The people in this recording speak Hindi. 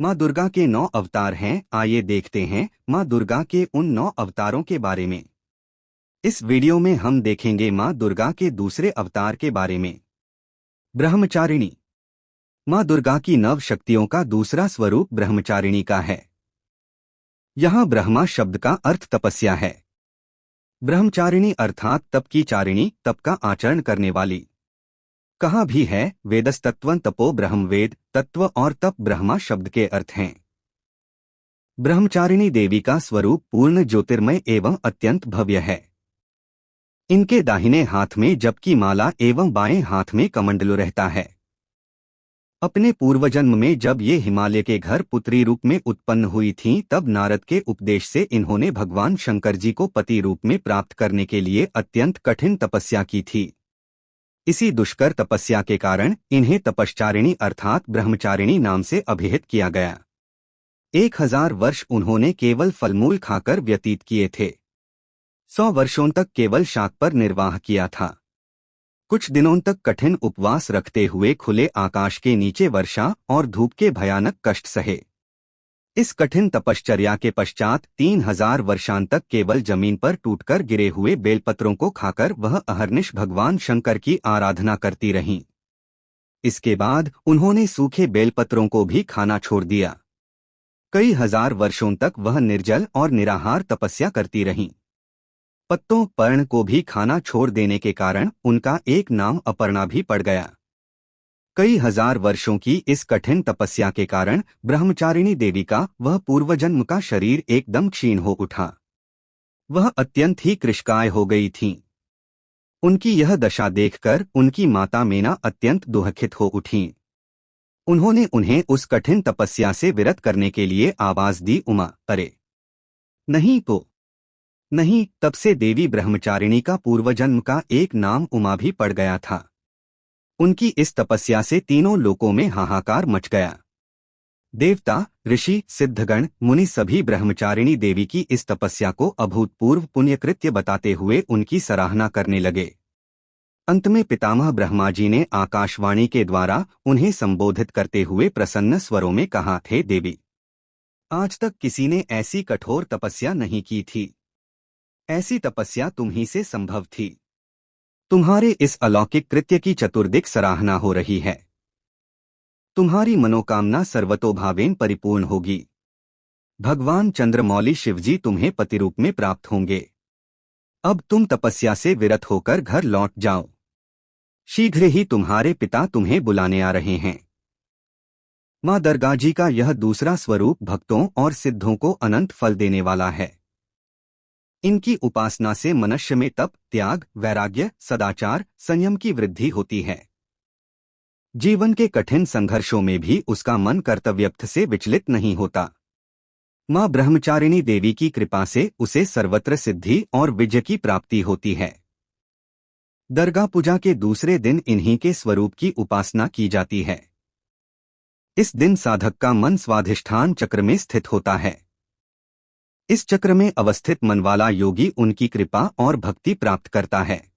माँ दुर्गा के 9 अवतार हैं। आइए देखते हैं माँ दुर्गा के उन 9 अवतारों के बारे में। इस वीडियो में हम देखेंगे माँ दुर्गा के दूसरे अवतार के बारे में। ब्रह्मचारिणी। माँ दुर्गा की 9 शक्तियों का दूसरा स्वरूप ब्रह्मचारिणी का है। यहाँ ब्रह्मा शब्द का अर्थ तपस्या है। ब्रह्मचारिणी अर्थात तप की चारिणी, तप का आचरण करने वाली। कहा भी है वेदस्तत्वं तपो ब्रह्मवेद, तत्व और तप ब्रह्मा शब्द के अर्थ हैं। ब्रह्मचारिणी देवी का स्वरूप पूर्ण ज्योतिर्मय एवं अत्यंत भव्य है। इनके दाहिने हाथ में जप की माला एवं बाएं हाथ में कमंडलू रहता है। अपने पूर्वजन्म में जब ये हिमालय के घर पुत्री रूप में उत्पन्न हुई थीं, तब नारद के उपदेश से इन्होंने भगवान शंकर जी को पति रूप में प्राप्त करने के लिए अत्यंत कठिन तपस्या की थी। इसी दुष्कर तपस्या के कारण इन्हें तपश्चारिणी अर्थात ब्रह्मचारिणी नाम से अभिहित किया गया। 1000 वर्ष उन्होंने केवल फलमूल खाकर व्यतीत किए थे। 100 वर्षों तक केवल शाक पर निर्वाह किया था। कुछ दिनों तक कठिन उपवास रखते हुए खुले आकाश के नीचे वर्षा और धूप के भयानक कष्ट सहे। इस कठिन तपश्चर्या के पश्चात 3000 वर्षांत तक केवल जमीन पर टूटकर गिरे हुए बेलपत्रों को खाकर वह अहर्निश भगवान शंकर की आराधना करती रहीं। इसके बाद उन्होंने सूखे बेलपत्रों को भी खाना छोड़ दिया। कई हजार वर्षों तक वह निर्जल और निराहार तपस्या करती रहीं। पत्तों पर्ण को भी खाना छोड़ देने के कारण उनका एक नाम अपर्णा भी पड़ गया। कई हजार वर्षों की इस कठिन तपस्या के कारण ब्रह्मचारिणी देवी का वह पूर्वजन्म का शरीर एकदम क्षीण हो उठा। वह अत्यंत ही कृशकाय हो गई थीं। उनकी यह दशा देखकर उनकी माता मेना अत्यंत दुखित हो उठीं। उन्होंने उन्हें उस कठिन तपस्या से विरत करने के लिए आवाज दी, उमा, अरे नहीं तो नहीं। तब से देवी ब्रह्मचारिणी का पूर्वजन्म का एक नाम उमा भी पड़ गया था। उनकी इस तपस्या से तीनों लोकों में हाहाकार मच गया। देवता, ऋषि, सिद्धगण, मुनि सभी ब्रह्मचारिणी देवी की इस तपस्या को अभूतपूर्व पुण्यकृत्य बताते हुए उनकी सराहना करने लगे। अंत में पितामह ब्रह्मा जी ने आकाशवाणी के द्वारा उन्हें संबोधित करते हुए प्रसन्न स्वरों में कहा, थे देवी, आज तक किसी ने ऐसी कठोर तपस्या नहीं की थी। ऐसी तपस्या तुम ही से संभव थी। तुम्हारे इस अलौकिक कृत्य की चतुर्दिक सराहना हो रही है। तुम्हारी मनोकामना सर्वतोभावेन परिपूर्ण होगी। भगवान चंद्रमौली शिवजी तुम्हें पति रूप में प्राप्त होंगे। अब तुम तपस्या से विरत होकर घर लौट जाओ। शीघ्र ही तुम्हारे पिता तुम्हें बुलाने आ रहे हैं। माँ दुर्गा जी का यह दूसरा स्वरूप भक्तों और सिद्धों को अनंत फल देने वाला है। इनकी उपासना से मनुष्य में तप, त्याग, वैराग्य, सदाचार, संयम की वृद्धि होती है। जीवन के कठिन संघर्षों में भी उसका मन कर्तव्यपथ से विचलित नहीं होता। माँ ब्रह्मचारिणी देवी की कृपा से उसे सर्वत्र सिद्धि और विजय की प्राप्ति होती है। दुर्गा पूजा के दूसरे दिन इन्हीं के स्वरूप की उपासना की जाती है। इस दिन साधक का मन स्वाधिष्ठान चक्र में स्थित होता है। इस चक्र में अवस्थित मन वाला योगी उनकी कृपा और भक्ति प्राप्त करता है।